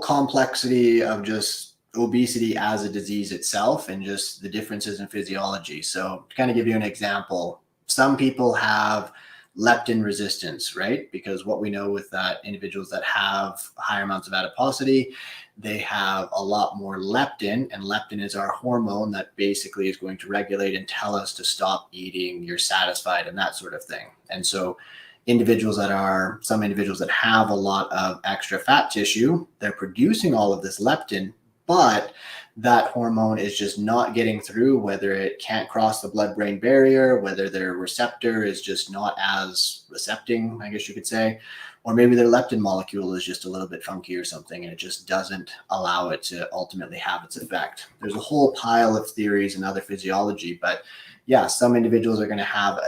complexity of just obesity as a disease itself and just the differences in physiology. So to kind of give you an example, some people have leptin resistance, right? Because what we know with that, individuals that have higher amounts of adiposity, they have a lot more leptin, and leptin is our hormone that basically is going to regulate and tell us to stop eating, you're satisfied, and that sort of thing. And so some individuals that have a lot of extra fat tissue, they're producing all of this leptin, but that hormone is just not getting through, whether it can't cross the blood-brain barrier, whether their receptor is just not as recepting, I guess you could say, or maybe their leptin molecule is just a little bit funky or something, and it just doesn't allow it to ultimately have its effect. There's a whole pile of theories and other physiology, but yeah, some individuals are going to have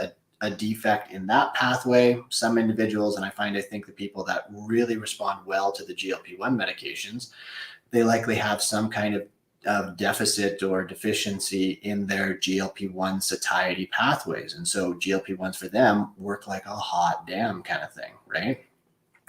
a defect in that pathway. Some individuals, and I think the people that really respond well to the GLP-1 medications, they likely have some kind of deficit or deficiency in their GLP-1 satiety pathways. And so GLP-1s for them work like a hot damn kind of thing, right?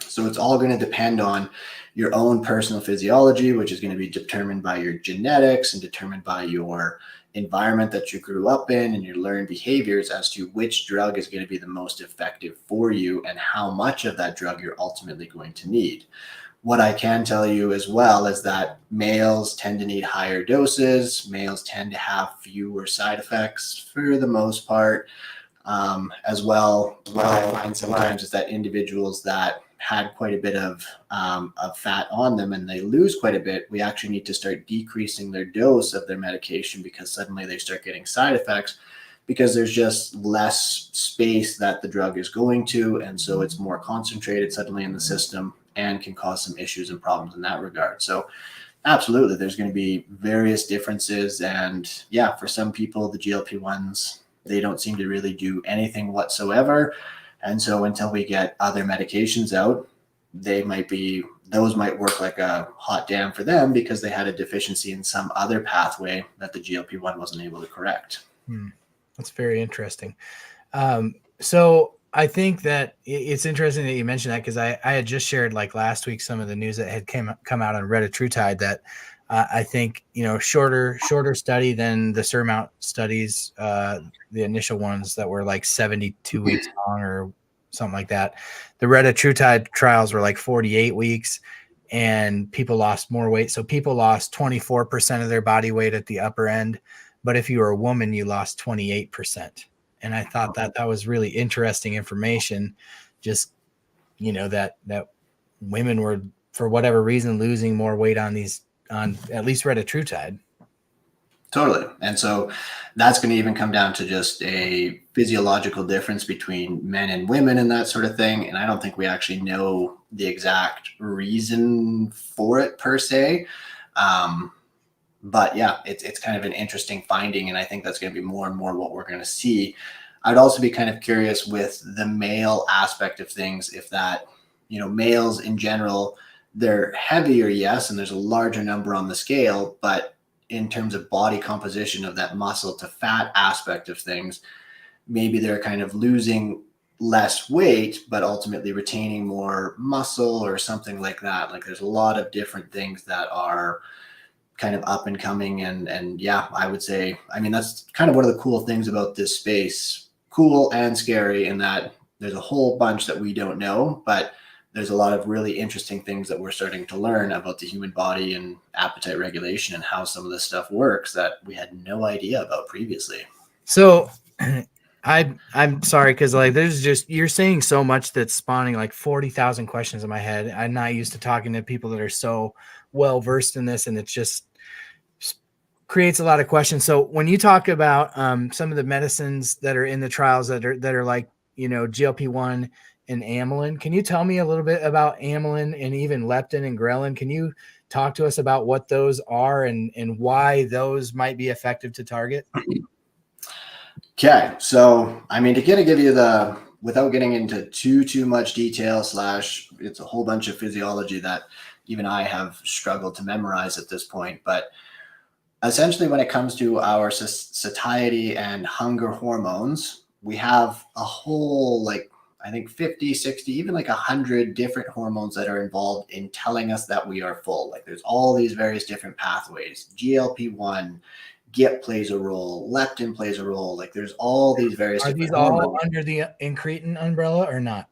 So it's all going to depend on your own personal physiology, which is going to be determined by your genetics and determined by your environment that you grew up in and your learned behaviors as to which drug is going to be the most effective for you and how much of that drug you're ultimately going to need. What I can tell you as well is that males tend to need higher doses. Males tend to have fewer side effects for the most part. As well, what I find sometimes is that individuals that had quite a bit of fat on them and they lose quite a bit, we actually need to start decreasing their dose of their medication because suddenly they start getting side effects because there's just less space that the drug is going to. And so it's more concentrated suddenly in the system and can cause some issues and problems in that regard. So absolutely, there's going to be various differences. And yeah, for some people, the GLP-1s, they don't seem to really do anything whatsoever. And so until we get other medications out, those might work like a hot damn for them because they had a deficiency in some other pathway that the GLP-1 wasn't able to correct. That's very interesting. So I think that it's interesting that you mentioned that, because I had just shared like last week some of the news that had come out on retatrutide that I think, shorter study than the Surmount studies, the initial ones that were like 72 weeks long or something like that. The retatrutide trials were like 48 weeks, and people lost more weight. So people lost 24% of their body weight at the upper end, but if you were a woman, you lost 28%. And I thought that was really interesting information. Just, that women were, for whatever reason, losing more weight on at least retatrutide. Totally. And so that's going to even come down to just a physiological difference between men and women and that sort of thing. And I don't think we actually know the exact reason for it per se. But yeah, it's kind of an interesting finding. And I think that's going to be more and more what we're going to see. I'd also be kind of curious with the male aspect of things, if that, males in general, they're heavier, yes, and there's a larger number on the scale, but in terms of body composition of that muscle to fat aspect of things, maybe they're kind of losing less weight, but ultimately retaining more muscle or something like that. Like there's a lot of different things that are kind of up and coming. And yeah, I would say, I mean, that's kind of one of the cool things about this space, cool and scary, in that there's a whole bunch that we don't know, but there's a lot of really interesting things that we're starting to learn about the human body and appetite regulation and how some of this stuff works that we had no idea about previously. So I'm sorry, because like you're saying so much that's spawning like 40,000 questions in my head. I'm not used to talking to people that are so well versed in this, and it just creates a lot of questions. So when you talk about some of the medicines that are in the trials that are like, GLP-1 and amylin, can you tell me a little bit about amylin and even leptin and ghrelin? Can you talk to us about what those are and why those might be effective to target? Okay, so I mean, to kind of give you without getting into too much detail, it's a whole bunch of physiology that even I have struggled to memorize at this point, but essentially when it comes to our satiety and hunger hormones, we have a whole, like, I think 50, 60, even like 100 different hormones that are involved in telling us that we are full. Like there's all these various different pathways. GLP-1, GIP plays a role, leptin plays a role. Like there's all these various Are different these all hormones. under the incretin umbrella or not?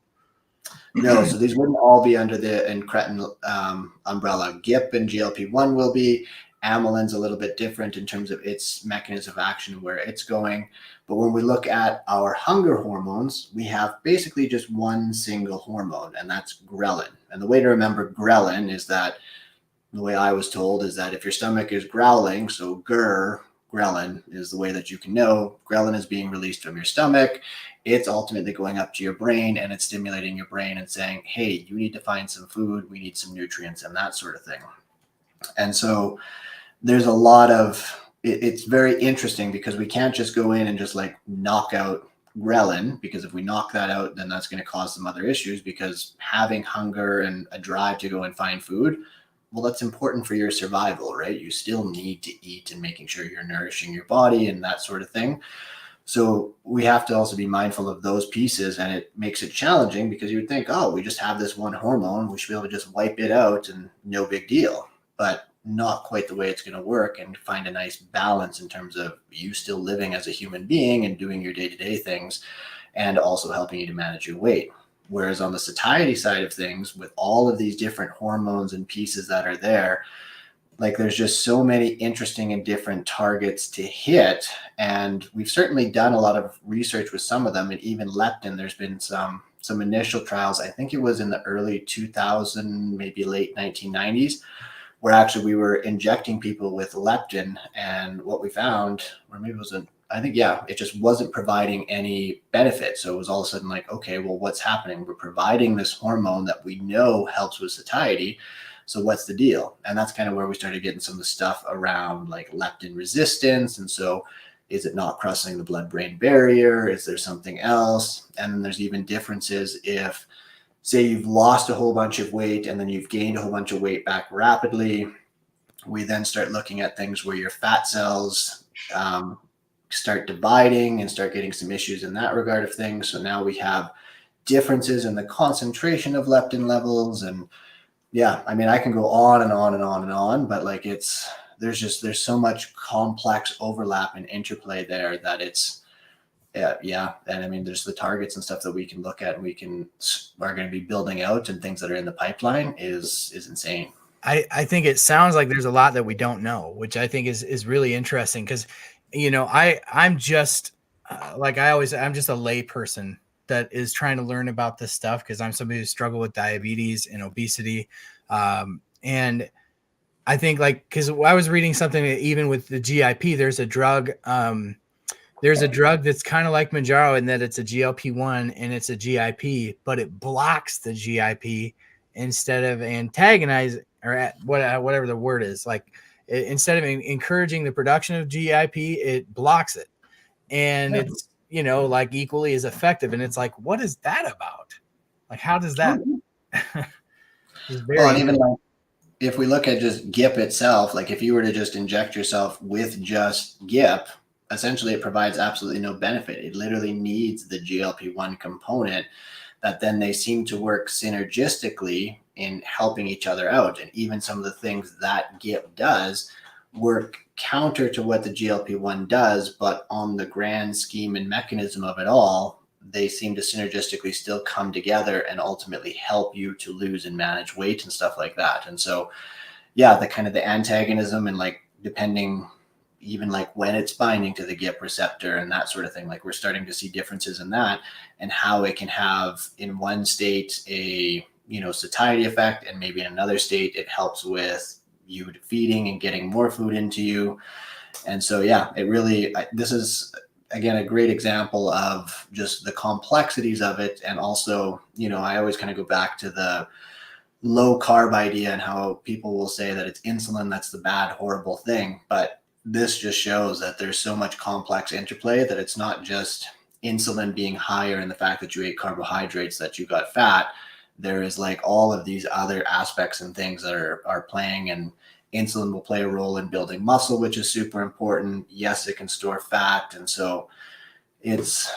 No, so these wouldn't all be under the incretin umbrella. GIP and GLP-1 will be. Amylin's a little bit different in terms of its mechanism of action and where it's going. But when we look at our hunger hormones, we have basically just one single hormone, and that's ghrelin. And the way to remember ghrelin is that, the way I was told, is that if your stomach is growling, so ghrelin is the way that you can know ghrelin is being released from your stomach. It's ultimately going up to your brain, and it's stimulating your brain and saying, hey, you need to find some food, we need some nutrients, and that sort of thing. And so there's a lot of, it's very interesting because we can't just go in and just like knock out ghrelin, because if we knock that out, then that's going to cause some other issues, because having hunger and a drive to go and find food, well, that's important for your survival, right? You still need to eat and making sure you're nourishing your body and that sort of thing. So we have to also be mindful of those pieces, and it makes it challenging because you would think, oh, we just have this one hormone, we should be able to just wipe it out and no big deal. But not quite the way it's going to work, and find a nice balance in terms of you still living as a human being and doing your day-to-day things, and also helping you to manage your weight. Whereas on the satiety side of things, with all of these different hormones and pieces that are there, like there's just so many interesting and different targets to hit. And we've certainly done a lot of research with some of them, and even leptin, there's been some initial trials. I think it was in the early 2000s, maybe late 1990s, where actually we were injecting people with leptin, and what we found, or maybe it wasn't, I think, yeah, it just wasn't providing any benefit. So it was all of a sudden like, okay, well, what's happening? We're providing this hormone that we know helps with satiety. So what's the deal? And that's kind of where we started getting some of the stuff around like leptin resistance. And so is it not crossing the blood-brain barrier? Is there something else? And then there's even differences if say you've lost a whole bunch of weight and then you've gained a whole bunch of weight back rapidly, we then start looking at things where your fat cells start dividing and start getting some issues in that regard of things. So now we have differences in the concentration of leptin levels. And yeah, I mean, I can go on and on and on and on, but like there's so much complex overlap and interplay there that it's, yeah. And I mean, there's the targets and stuff that we can look at and are going to be building out, and things that are in the pipeline is insane. I think it sounds like there's a lot that we don't know, which I think is really interesting because, you know, I'm just I'm just a lay person that is trying to learn about this stuff because I'm somebody who struggled with diabetes and obesity. And I think because I was reading something that even with the GIP, there's a drug that's kind of like Mounjaro in that it's a GLP-1 and it's a GIP, but it blocks the GIP instead of antagonizing, or whatever the word is. Like instead of encouraging the production of GIP, it blocks it. And it's, you know, like equally as effective. And it's like, what is that about? Like, how does that? Well, and even like, if we look at just GIP itself, like if you were to just inject yourself with just GIP, essentially it provides absolutely no benefit. It literally needs the GLP-1 component that then they seem to work synergistically in helping each other out. And even some of the things that GIP does work counter to what the GLP-1 does, but on the grand scheme and mechanism of it all, they seem to synergistically still come together and ultimately help you to lose and manage weight and stuff like that. And so, yeah, the kind of the antagonism and like depending even like when it's binding to the GIP receptor and that sort of thing, like we're starting to see differences in that and how it can have in one state a, you know, satiety effect, and maybe in another state it helps with you feeding and getting more food into you. And so, yeah, it really, this is again a great example of just the complexities of it. And also, you know, I always kind of go back to the low carb idea and how people will say that it's insulin that's the bad, horrible thing. But this just shows that there's so much complex interplay that it's not just insulin being higher and the fact that you ate carbohydrates that you got fat. There is like all of these other aspects and things that are playing, and insulin will play a role in building muscle, which is super important. Yes, it can store fat. And so it's,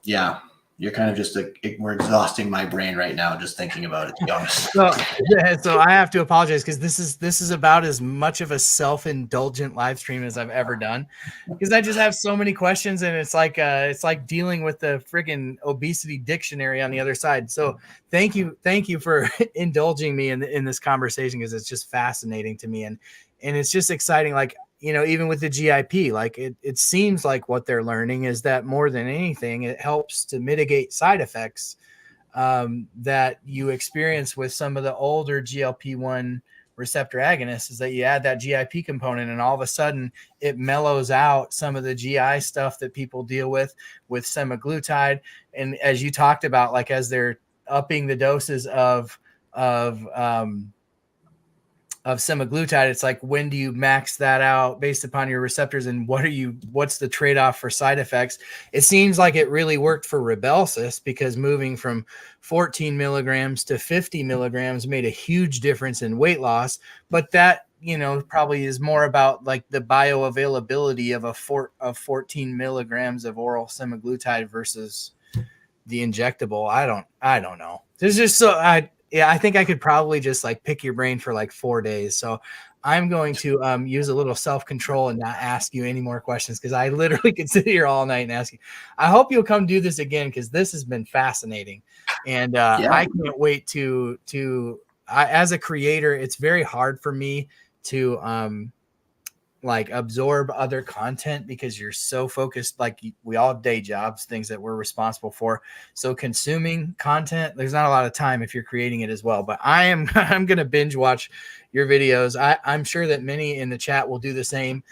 yeah, you're kind of just we're exhausting my brain right now just thinking about it, to be honest. So I have to apologize because this is about as much of a self-indulgent live stream as I've ever done, because I just have so many questions, and it's like dealing with the friggin' obesity dictionary on the other side. So thank you for indulging me in this conversation, because it's just fascinating to me, and it's just exciting. Like, you know, even with the GIP, like it seems like what they're learning is that more than anything, it helps to mitigate side effects that you experience with some of the older GLP-1 receptor agonists, is that you add that GIP component and all of a sudden it mellows out some of the GI stuff that people deal with semaglutide. And as you talked about, like as they're upping the doses of semaglutide, it's like, when do you max that out based upon your receptors, and what's the trade-off for side effects? It seems like it really worked for Rybelsus, because moving from 14 milligrams to 50 milligrams made a huge difference in weight loss. But that, you know, probably is more about like the bioavailability of 14 milligrams of oral semaglutide versus the injectable. I don't know. There's just I think I could probably just like pick your brain for like 4 days. So I'm going to use a little self-control and not ask you any more questions, because I literally could sit here all night and ask you. I hope you'll come do this again, because this has been fascinating. And I can't wait as a creator, it's very hard for me to like absorb other content, because you're so focused. Like we all have day jobs, things that we're responsible for. So consuming content, there's not a lot of time if you're creating it as well. But I'm going to binge watch your videos. I'm sure that many in the chat will do the same.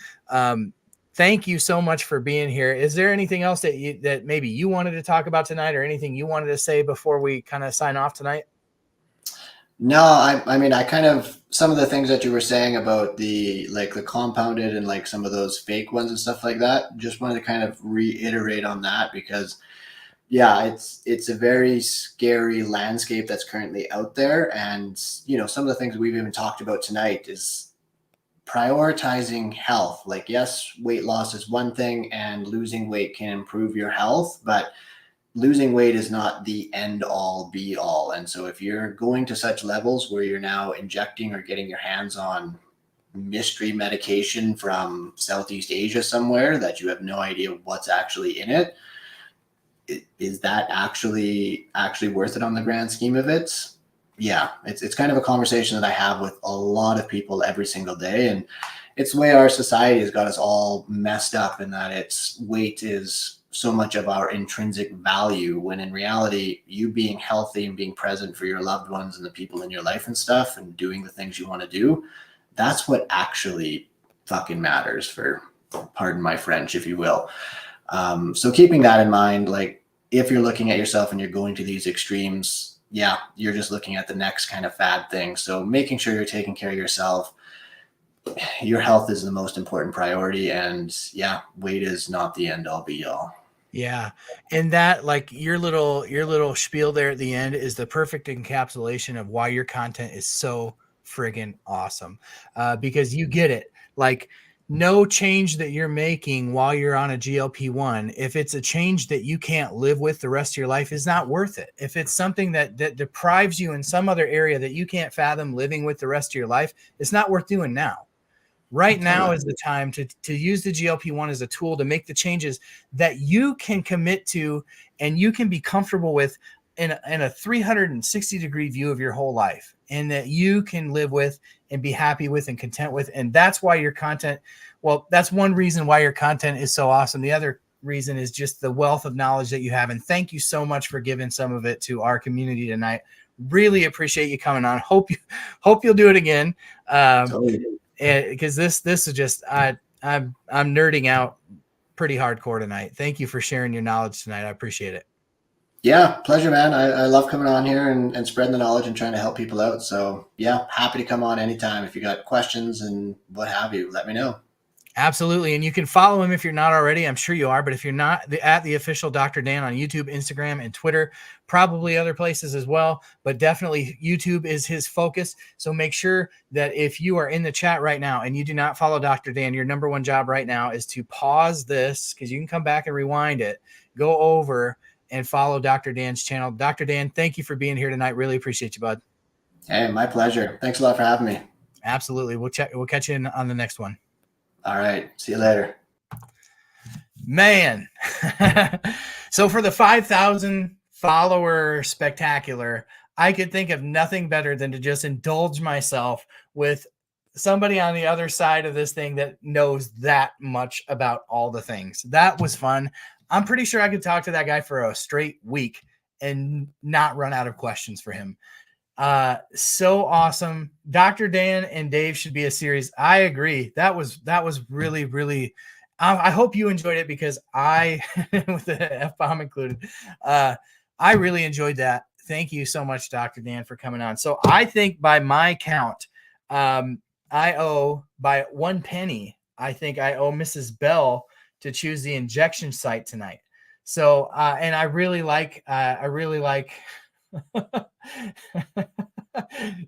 Thank you so much for being here. Is there anything else that maybe you wanted to talk about tonight, or anything you wanted to say before we kind of sign off tonight? No, I mean, I kind of, some of the things that you were saying about the compounded and like some of those fake ones and stuff like that, just wanted to kind of reiterate on that, because yeah, it's a very scary landscape that's currently out there. And, you know, some of the things we've even talked about tonight is prioritizing health. Like, yes, weight loss is one thing and losing weight can improve your health, but losing weight is not the end all be all. And so if you're going to such levels where you're now injecting or getting your hands on mystery medication from Southeast Asia somewhere that you have no idea what's actually in it, is that actually worth it on the grand scheme of it? Yeah, it's kind of a conversation that I have with a lot of people every single day, and it's the way our society has got us all messed up in that it's weight is so much of our intrinsic value, when in reality, you being healthy and being present for your loved ones and the people in your life and stuff and doing the things you want to do, that's what actually fucking matters, for pardon my French, if you will. So keeping that in mind, like if you're looking at yourself and you're going to these extremes, yeah, you're just looking at the next kind of fad thing. So making sure you're taking care of yourself, your health is the most important priority. And yeah, weight is not the end all be all. Yeah. And that, like, your little spiel there at the end is the perfect encapsulation of why your content is so friggin' awesome. Because you get it. Like, no change that you're making while you're on a GLP-1, if it's a change that you can't live with the rest of your life, is not worth it. If it's something that deprives you in some other area that you can't fathom living with the rest of your life, it's not worth doing now. Right now is the time to use the GLP-1 as a tool to make the changes that you can commit to and you can be comfortable with in a 360-degree view of your whole life, and that you can live with and be happy with and content with. And that's why your content, well, that's one reason why your content is so awesome. The other reason is just the wealth of knowledge that you have. And thank you so much for giving some of it to our community tonight. Really appreciate you coming on. Hope you'll do it again. Totally. Because this is just I'm nerding out pretty hardcore tonight. Thank you for sharing your knowledge tonight. I appreciate it. Yeah, pleasure, man. I love coming on here and spreading the knowledge and trying to help people out. So yeah, happy to come on anytime. If you got questions and what have you, let me know. Absolutely. And you can follow him if you're not already. I'm sure you are, but if you're not, at the official Dr. Dan on YouTube, Instagram, and Twitter, probably other places as well, but definitely YouTube is his focus. So make sure that if you are in the chat right now and you do not follow Dr. Dan, your number one job right now is to pause this, because you can come back and rewind it, go over and follow Dr. Dan's channel. Dr. Dan, thank you for being here tonight. Really appreciate you, bud. Hey, my pleasure. Thanks a lot for having me. Absolutely. We'll catch you on the next one. All right. See you later. Man. So for the 5,000 follower spectacular, I could think of nothing better than to just indulge myself with somebody on the other side of this thing that knows that much about all the things. That was fun. I'm pretty sure I could talk to that guy for a straight week and not run out of questions for him. So awesome. Dr. Dan and Dave should be a series. I agree. That was really, really, I hope you enjoyed it, because I, with the F-bomb included, I really enjoyed that. Thank you so much, Dr. Dan, for coming on. So I think by my count, I owe, by 1 penny, I think I owe Mrs. Bell to choose the injection site tonight. So, and I really like,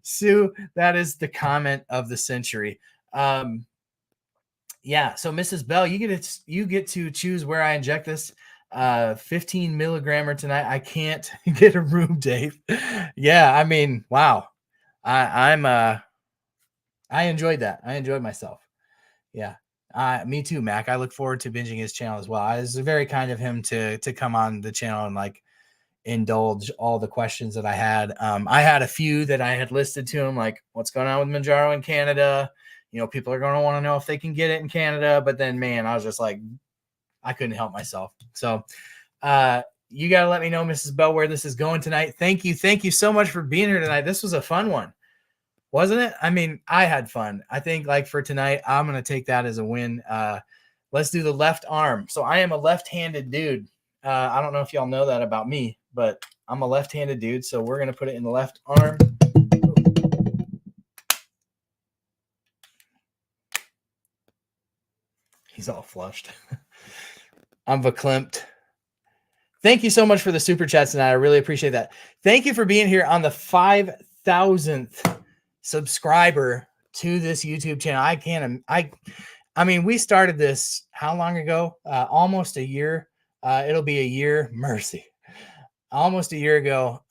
Sue, that is the comment of the century. Yeah, so Mrs. Bell, you get to choose where I inject this 15 milligrammer tonight. I can't get a room, Dave. Yeah, I mean, wow. I enjoyed that. I enjoyed myself. Yeah. Me too, Mac. I look forward to binging his channel as well. It's very kind of him to come on the channel and like indulge all the questions that I had. I had a few that I had listed to him, like what's going on with Mounjaro in Canada. You know, people are going to want to know if they can get it in Canada, but then, man, I was just like, I couldn't help myself. So, you got to let me know, Mrs. Bell, where this is going tonight. Thank you. Thank you so much for being here tonight. This was a fun one, wasn't it? I mean, I had fun. I think, like, for tonight, I'm going to take that as a win. Let's do the left arm. So I am a left-handed dude. I don't know if y'all know that about me, but I'm a left-handed dude. So we're going to put it in the left arm. He's all flushed. I'm verklempt. Thank you so much for the super chats tonight. I really appreciate that. Thank you for being here on the 5,000th subscriber to this YouTube channel. I mean, we started this how long ago? Almost a year. It'll be a year. Mercy. Almost a year ago.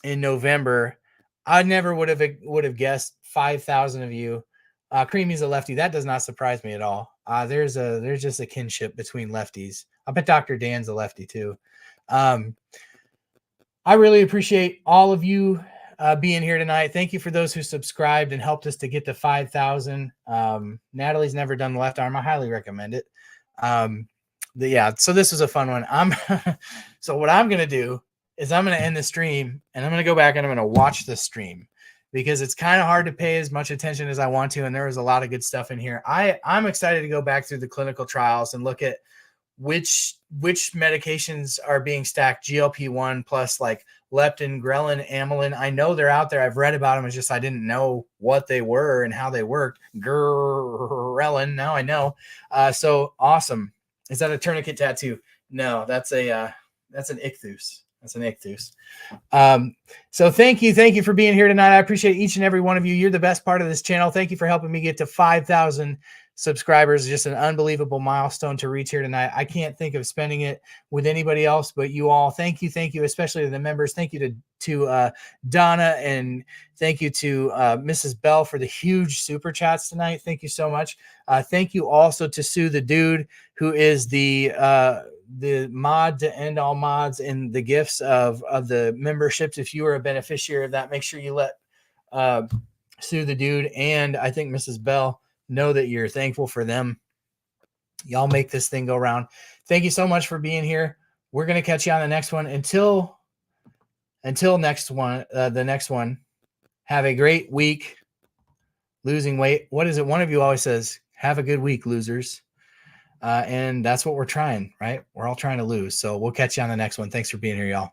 In November, I never would have guessed 5,000 of you. Creamy's a lefty. That does not surprise me at all. There's just a kinship between lefties. I bet Dr. Dan's a lefty too. I really appreciate all of you being here tonight. Thank you for those who subscribed and helped us to get to 5,000. Natalie's never done the left arm. I highly recommend it. So this was a fun one. So what I'm going to do is I'm going to end the stream and I'm going to go back and I'm going to watch the stream because it's kind of hard to pay as much attention as I want to. And there was a lot of good stuff in here. I'm excited to go back through the clinical trials and look at which medications are being stacked, GLP-1 plus like leptin, ghrelin, amylin. I know they're out there. I've read about them. It's just I didn't know what they were and how they worked. Ghrelin, now I know. So awesome. Is that a tourniquet tattoo? No, that's an ichthus. That's an ichthus. So thank you for being here tonight. I appreciate each and every one of you. You're the best part of this channel. Thank you for helping me get to 5,000 subscribers. Just an unbelievable milestone to reach here tonight. I can't think of spending it with anybody else but you all. Thank you, especially to the members. Thank you to Donna, and thank you to Mrs. Bell for the huge super chats tonight. Thank you so much. Thank you also to Sue the Dude, who is the mod to end all mods and the gifts of the memberships. If you are a beneficiary of that, make sure you let Sue the Dude and I think Mrs. Bell know that you're thankful for them. Y'all make this thing go round. Thank you so much for being here. We're going to catch you on the next one. Until next one, the next one, have a great week losing weight. What is it? One of you always says, have a good week, losers. And that's what we're trying, right? We're all trying to lose. So we'll catch you on the next one. Thanks for being here, y'all.